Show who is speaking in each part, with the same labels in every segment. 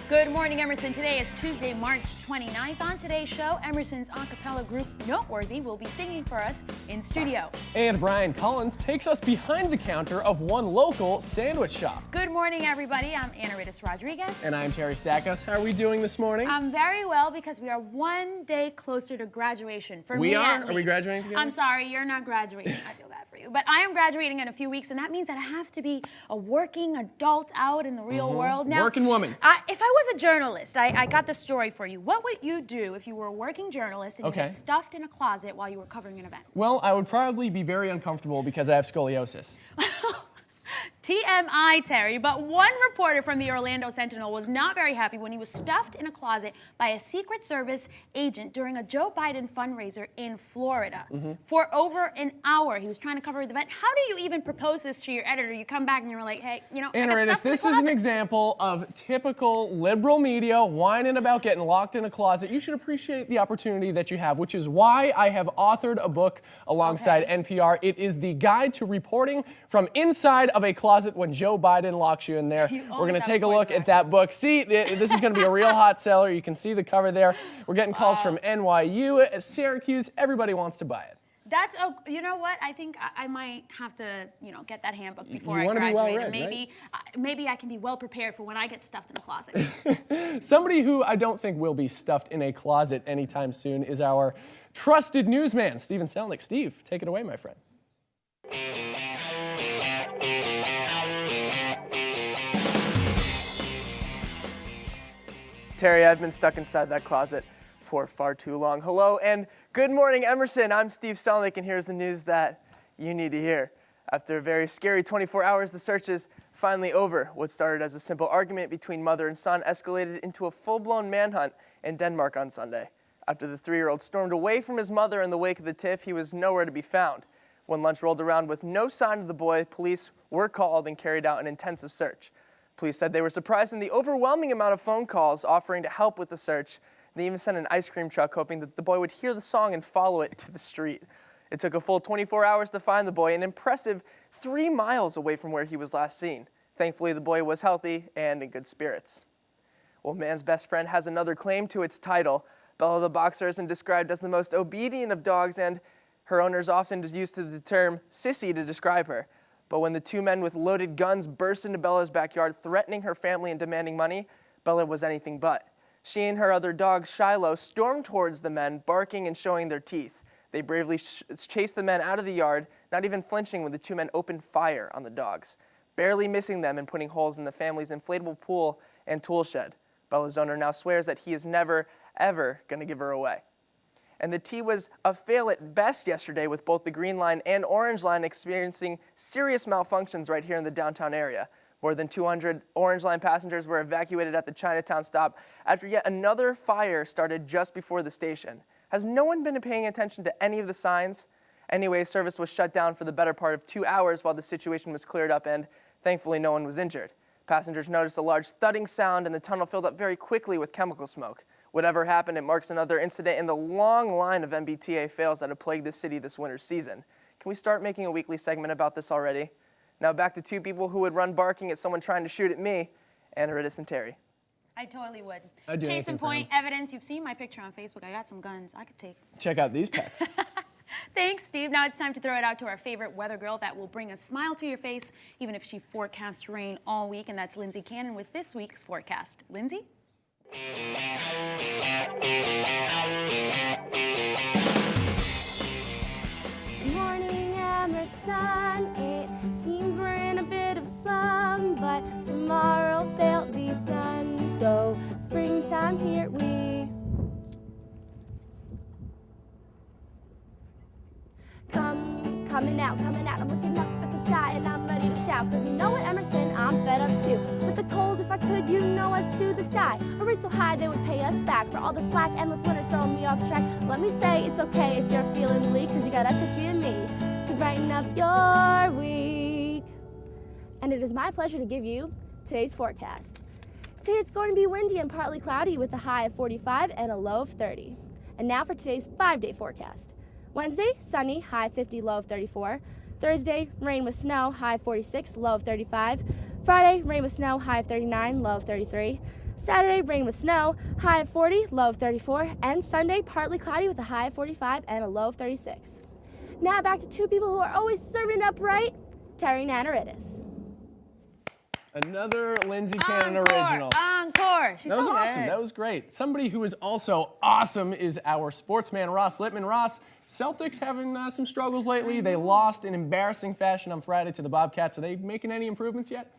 Speaker 1: Good morning, Emerson. Today is Tuesday, March 29th. On today's show, Emerson's a cappella group Noteworthy will be singing for us in studio.
Speaker 2: And Brian Collins takes us behind the counter of one local sandwich shop.
Speaker 1: Good morning, everybody. I'm Anna Rodriguez.
Speaker 2: And I'm Terry Stackhouse. How are we doing this morning?
Speaker 1: I'm very well because we are one day closer to graduation. For
Speaker 2: we
Speaker 1: me,
Speaker 2: are?
Speaker 1: at least.
Speaker 2: Are we graduating together?
Speaker 1: I'm sorry, you're not graduating. I feel bad for you. But I am graduating in a few weeks, and that means that I have to be a working adult out in the real world. Now,
Speaker 2: working woman.
Speaker 1: If I was a journalist, I got the story for you. What would you do if you were a working journalist and you got stuffed in a closet while you were covering an event?
Speaker 2: Well, I would probably be very uncomfortable because I have scoliosis.
Speaker 1: TMI, Terry, but one reporter from the Orlando Sentinel was not very happy when he was stuffed in a closet by a Secret Service agent during a Joe Biden fundraiser in Florida. For over an hour, he was trying to cover the event. How do you even propose this to your editor? You come back and you're like, hey, you know,
Speaker 2: Anaritis, this is an example of typical liberal media whining about getting locked in a closet. You should appreciate the opportunity that you have, which is why I have authored a book alongside NPR. It is the guide to reporting from inside of a closet when Joe Biden locks you in there. We're going to take a look at that book. See, this is going to be a real hot seller. You can see the cover there. We're getting calls from NYU, Syracuse. Everybody wants to buy it.
Speaker 1: That's, you know what? I think I might have to, get that handbook before I
Speaker 2: graduate.
Speaker 1: Well read,
Speaker 2: and
Speaker 1: maybe, maybe I can be well prepared for when I get stuffed in a closet.
Speaker 2: Somebody who I don't think will be stuffed in a closet anytime soon is our trusted newsman, Steven Selnick. Steve, take it away, my friend.
Speaker 3: Terry, I've been stuck inside that closet for far too long. Hello and good morning, Emerson. I'm Steve Selnick, and here's the news that you need to hear. After a very scary 24 hours, the search is finally over. What started as a simple argument between mother and son escalated into a full-blown manhunt in Denmark on Sunday. After the 3-year-old stormed away from his mother in the wake of the tiff, he was nowhere to be found. When lunch rolled around with no sign of the boy, police were called and carried out an intensive search. Police said they were surprised in the overwhelming amount of phone calls offering to help with the search. They even sent an ice cream truck hoping that the boy would hear the song and follow it to the street. It took a full 24 hours to find the boy, an impressive 3 miles away from where he was last seen. Thankfully, the boy was healthy and in good spirits. Well, man's best friend has another claim to its title. Bella the boxer isn't described as the most obedient of dogs, and her owners often used the term sissy to describe her. But when the 2 men with loaded guns burst into Bella's backyard, threatening her family and demanding money, Bella was anything but. She and her other dog, Shiloh, stormed towards the men, barking and showing their teeth. They bravely chased the men out of the yard, not even flinching when the 2 men opened fire on the dogs, barely missing them and putting holes in the family's inflatable pool and tool shed. Bella's owner now swears that he is never, ever going to give her away. And the T was a fail at best yesterday, with both the Green Line and Orange Line experiencing serious malfunctions right here in the downtown area. More than 200 Orange Line passengers were evacuated at the Chinatown stop after yet another fire started just before the station. Has no one been paying attention to any of the signs? Anyway, service was shut down for the better part of 2 hours while the situation was cleared up, and thankfully no one was injured. Passengers noticed a large thudding sound, and the tunnel filled up very quickly with chemical smoke. Whatever happened, it marks another incident in the long line of MBTA fails that have plagued the city this winter season. Can we start making a weekly segment about this already? Now back to 2 people who would run barking at someone trying to shoot at me, Anaritis and Terry.
Speaker 1: I totally would.
Speaker 2: I'd do
Speaker 1: Case in
Speaker 2: anything for
Speaker 1: point,
Speaker 2: him.
Speaker 1: evidence. You've seen my picture on Facebook. I got some guns I could take.
Speaker 2: Check out these pecs.
Speaker 1: Thanks, Steve. Now it's time to throw it out to our favorite weather girl that will bring a smile to your face, even if she forecasts rain all week, and that's Lindsay Cannon with this week's forecast. Lindsay?
Speaker 4: Good morning, Emerson. It seems we're in a bit of a slum, but tomorrow there'll be sun. So springtime, here we coming out. I'm looking up at the sky and I'm ready to shout. Cause you know what, Emerson, I'm fed up too. With the cold, if I could, you know I'd sue the sky. A rate so high they would pay us back for all the slack, endless winters throwing me off track. Let me say it's okay if you're feeling bleak, cause you got us at you and me to brighten up your week. And it is my pleasure to give you today's forecast. Today it's going to be windy and partly cloudy with a high of 45 and a low of 30. And now for today's 5-day forecast. Wednesday, sunny, high 50, low of 34. Thursday, rain with snow, high 46, low of 35. Friday, rain with snow, high of 39, low of 33. Saturday, rain with snow, high of 40, low of 34. And Sunday, partly cloudy with a high of 45 and a low of 36. Now back to two people who are always serving it up right, Terry and Anaritis.
Speaker 2: Another Lindsay Cannon original.
Speaker 1: Encore. She's
Speaker 2: That was
Speaker 1: so
Speaker 2: awesome.
Speaker 1: good.
Speaker 2: That was great. Somebody who is also awesome is our sportsman, Ross Littman. Ross, Celtics having some struggles lately. They lost in embarrassing fashion on Friday to the Bobcats. Are they making any improvements yet?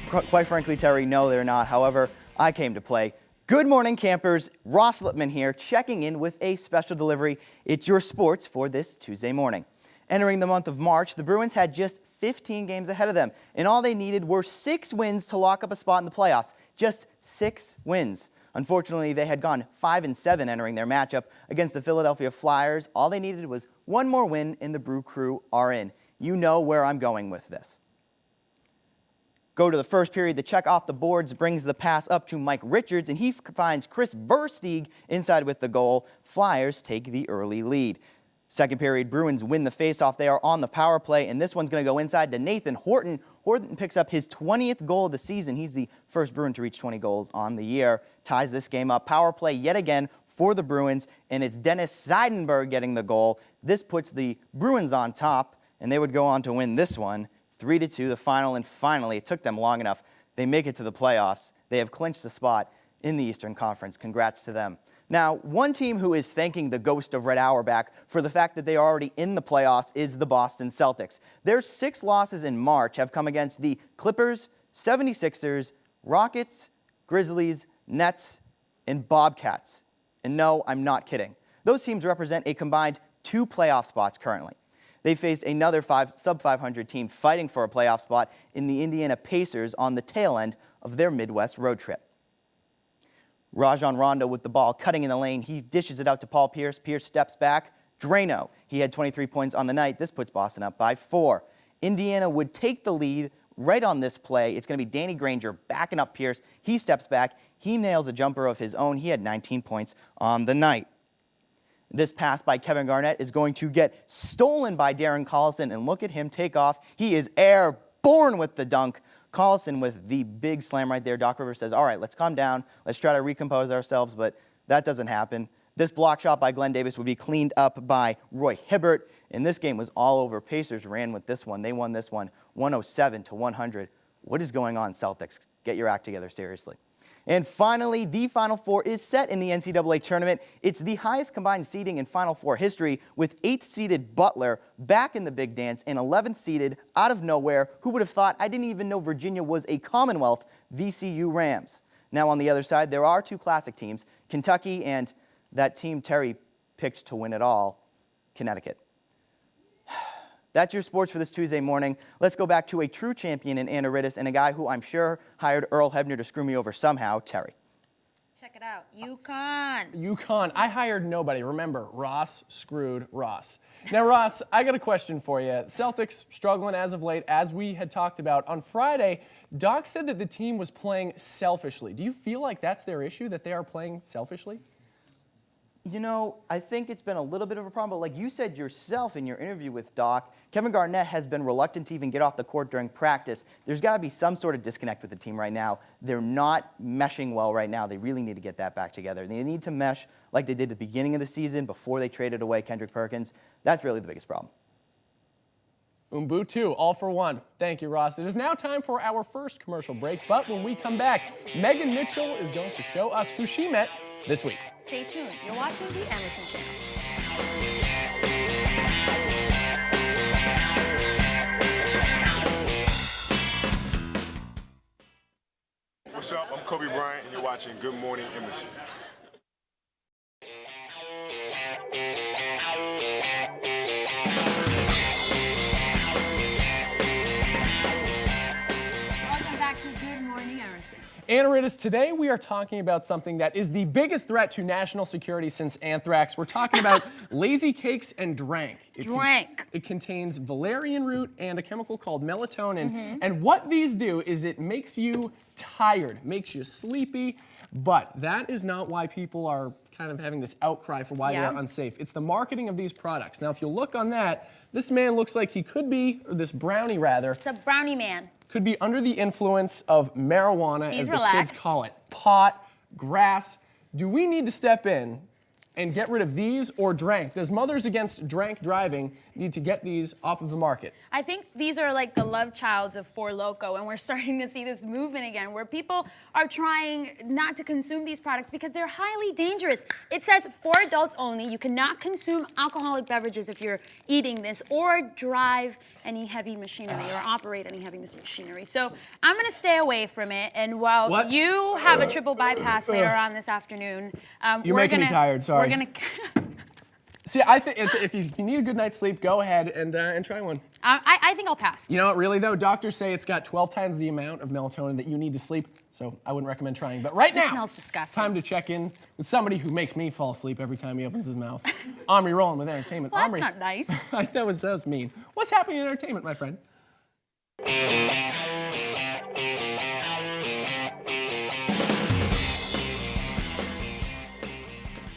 Speaker 5: Quite frankly, Terry, no, they're not. However, I came to play. Good morning, campers. Ross Littman here, checking in with a special delivery. It's your sports for this Tuesday morning. Entering the month of March, the Bruins had just 15 games ahead of them, and all they needed were 6 wins to lock up a spot in the playoffs. Just 6 wins. Unfortunately, they had gone 5-7 entering their matchup against the Philadelphia Flyers. All they needed was one more win, and the Brew Crew are in. You know where I'm going with this. Go to the first period. The check off the boards brings the pass up to Mike Richards, and he finds Chris Versteeg inside with the goal. Flyers take the early lead. Second period, Bruins win the faceoff. They are on the power play, and this one's going to go inside to Nathan Horton. Horton picks up his 20th goal of the season. He's the first Bruin to reach 20 goals on the year. Ties this game up. Power play yet again for the Bruins, and it's Dennis Seidenberg getting the goal. This puts the Bruins on top, and they would go on to win this one 3-2, the final, and finally, it took them long enough. They make it to the playoffs. They have clinched a spot in the Eastern Conference. Congrats to them. Now, one team who is thanking the ghost of Red Auerbach for the fact that they are already in the playoffs is the Boston Celtics. Their 6 losses in March have come against the Clippers, 76ers, Rockets, Grizzlies, Nets, and Bobcats. And no, I'm not kidding. Those teams represent a combined 2 playoff spots currently. They faced another sub-500 team fighting for a playoff spot in the Indiana Pacers on the tail end of their Midwest road trip. Rajon Rondo with the ball, cutting in the lane. He dishes it out to Paul Pierce. Pierce steps back. Drano. He had 23 points on the night. This puts Boston up by 4. Indiana would take the lead right on this play. It's going to be Danny Granger backing up Pierce. He steps back. He nails a jumper of his own. He had 19 points on the night. This pass by Kevin Garnett is going to get stolen by Darren Collison, and look at him take off. He is airborne with the dunk. Collison with the big slam right there. Doc Rivers says, all right, let's calm down. Let's try to recompose ourselves, but that doesn't happen. This block shot by Glenn Davis would be cleaned up by Roy Hibbert, and this game was all over. Pacers ran with this one. They won this one 107-100. What is going on, Celtics? Get your act together, seriously. And finally, the Final Four is set in the NCAA tournament. It's the highest combined seeding in Final Four history, with 8th-seeded Butler back in the big dance and 11th-seeded out of nowhere. Who would have thought? I didn't even know Virginia was a Commonwealth. VCU Rams. Now on the other side, there are 2 classic teams, Kentucky and that team Terry picked to win it all, Connecticut. That's your sports for this Tuesday morning. Let's go back to a true champion in Anaritis and a guy who I'm sure hired Earl Hebner to screw me over somehow, Terry.
Speaker 1: Check it out. UConn.
Speaker 2: UConn. I hired nobody. Remember, Ross screwed Ross. Now, Ross, I got a question for you. Celtics struggling as of late, as we had talked about. On Friday, Doc said that the team was playing selfishly. Do you feel like that's their issue, that they are playing selfishly?
Speaker 5: You know, I think it's been a little bit of a problem, but like you said yourself in your interview with Doc, Kevin Garnett has been reluctant to even get off the court during practice. There's got to be some sort of disconnect with the team right now. They're not meshing well right now. They really need to get that back together. They need to mesh like they did at the beginning of the season before they traded away Kendrick Perkins. That's really the biggest problem.
Speaker 2: Umbutu, all for one. Thank you, Ross. It is now time for our first commercial break, but when we come back, Megan Mitchell is going to show us who she met this week.
Speaker 1: Stay tuned. You're watching the Emerson Channel.
Speaker 6: What's up? I'm Kobe Bryant, and you're watching Good Morning Emerson.
Speaker 1: Welcome back to Good morning, Emerson.
Speaker 2: Anaritas, today we are talking about something that is the biggest threat to national security since anthrax. We're talking about lazy cakes and drank. It contains valerian root and a chemical called melatonin. And what these do is it makes you tired, makes you sleepy, but that is not why people are kind of having this outcry for why they are unsafe. It's the marketing of these products. Now, if you look on that, this man looks like he could be, or this brownie rather.
Speaker 1: It's a brownie man.
Speaker 2: Could be under the influence of marijuana, as the
Speaker 1: relaxed.
Speaker 2: kids call it. Pot, grass. Do we need to step in and get rid of these or drank? Does Mothers Against Drank Driving need to get these off of the market?
Speaker 1: I think these are like the love childs of Four Loko, and we're starting to see this movement again where people are trying not to consume these products because they're highly dangerous. It says for adults only. You cannot consume alcoholic beverages if you're eating this or drive any heavy machinery or operate any heavy machinery. So I'm gonna stay away from it, and while you have a triple bypass later on this afternoon,
Speaker 2: You're making me tired, sorry.
Speaker 1: We're gonna
Speaker 2: See, I think if you need a good night's sleep, go ahead and try one.
Speaker 1: I think I'll pass.
Speaker 2: You know what, really though, doctors say it's got 12 times the amount of melatonin that you need to sleep, so I wouldn't recommend trying. But right now,
Speaker 1: smells disgusting.
Speaker 2: It's time to check in with somebody who makes me fall asleep every time he opens his mouth. Omri Rolling with entertainment.
Speaker 1: Well,
Speaker 2: Omri,
Speaker 1: that's not nice.
Speaker 2: that was mean. What's happening in entertainment, my friend?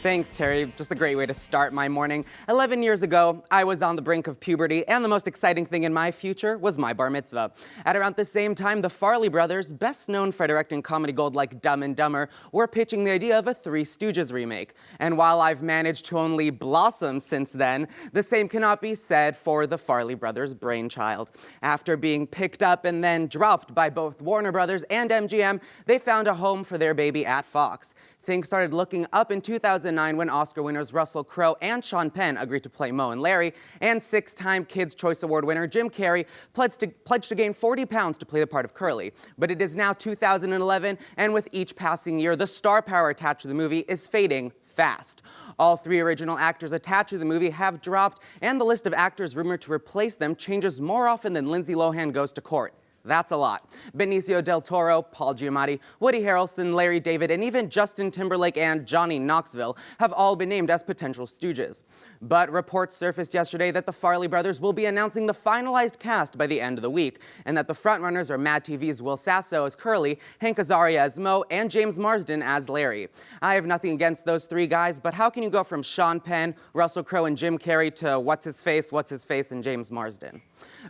Speaker 7: Thanks, Terry. Just a great way to start my morning. 11 years ago, I was on the brink of puberty, and the most exciting thing in my future was my bar mitzvah. At around the same time, the Farley brothers, best known for directing comedy gold like Dumb and Dumber, were pitching the idea of a Three Stooges remake. And while I've managed to only blossom since then, the same cannot be said for the Farley brothers' brainchild. After being picked up and then dropped by both Warner Brothers and MGM, they found a home for their baby at Fox. Things started looking up in 2009 when Oscar winners Russell Crowe and Sean Penn agreed to play Moe and Larry, and six-time Kids' Choice Award winner Jim Carrey pledged to gain 40 pounds to play the part of Curly. But it is now 2011, and with each passing year, the star power attached to the movie is fading fast. All three original actors attached to the movie have dropped, and the list of actors rumored to replace them changes more often than Lindsay Lohan goes to court. That's a lot. Benicio del Toro, Paul Giamatti, Woody Harrelson, Larry David, and even Justin Timberlake and Johnny Knoxville have all been named as potential stooges. But reports surfaced yesterday that the Farley brothers will be announcing the finalized cast by the end of the week, and that the frontrunners are Mad TV's Will Sasso as Curly, Hank Azaria as Moe, and James Marsden as Larry. I have nothing against those three guys, but how can you go from Sean Penn, Russell Crowe, and Jim Carrey to What's-His-Face, and James Marsden?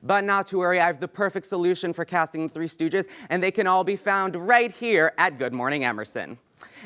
Speaker 7: But not to worry, I have the perfect solution for casting the Three Stooges, and they can all be found right here at Good Morning Emerson.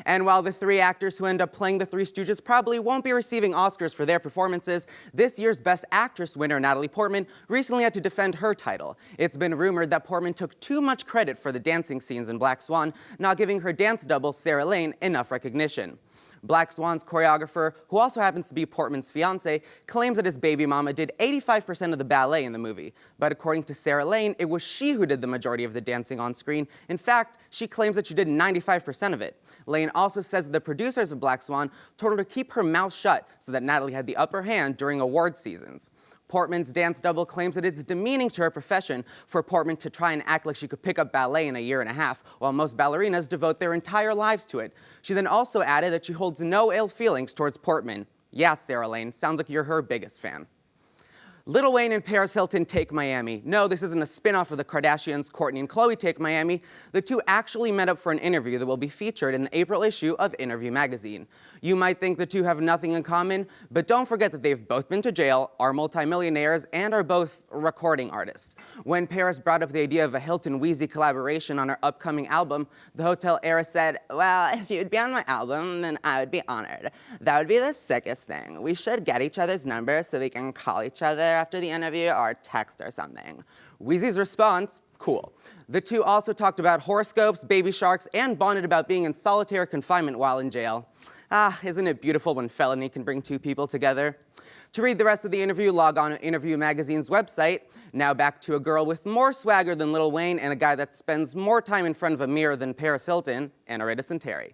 Speaker 7: And while the three actors who end up playing the Three Stooges probably won't be receiving Oscars for their performances, this year's Best Actress winner Natalie Portman recently had to defend her title. It's been rumored that Portman took too much credit for the dancing scenes in Black Swan, not giving her dance double, Sarah Lane, enough recognition. Black Swan's choreographer, who also happens to be Portman's fiance, claims that his baby mama did 85% of the ballet in the movie. But according to Sarah Lane, it was she who did the majority of the dancing on screen. In fact, she claims that she did 95% of it. Lane also says that the producers of Black Swan told her to keep her mouth shut so that Natalie had the upper hand during award seasons. Portman's dance double claims that it's demeaning to her profession for Portman to try and act like she could pick up ballet in a year and a half, while most ballerinas devote their entire lives to it. She then also added that she holds no ill feelings towards Portman. Yeah, Sarah Lane, sounds like you're her biggest fan. Lil Wayne and Paris Hilton take Miami. No, this isn't a spin-off of the Kardashians, Kourtney and Khloe Take Miami. The two actually met up for an interview that will be featured in the April issue of Interview magazine. You might think the two have nothing in common, but don't forget that they've both been to jail, are multimillionaires, and are both recording artists. When Paris brought up the idea of a Hilton-Weezy collaboration on her upcoming album, the hotel heiress said, "Well, if you'd be on my album, then I would be honored. That would be the sickest thing. We should get each other's numbers so we can call each other after the interview or text or something." Weezy's response, cool. The two also talked about horoscopes, baby sharks, and bonded about being in solitary confinement while in jail. Ah, isn't it beautiful when felony can bring two people together? To read the rest of the interview, log on to Interview Magazine's website. Now back to a girl with more swagger than Lil Wayne and a guy that spends more time in front of a mirror than Paris Hilton, Anaritas and Terry.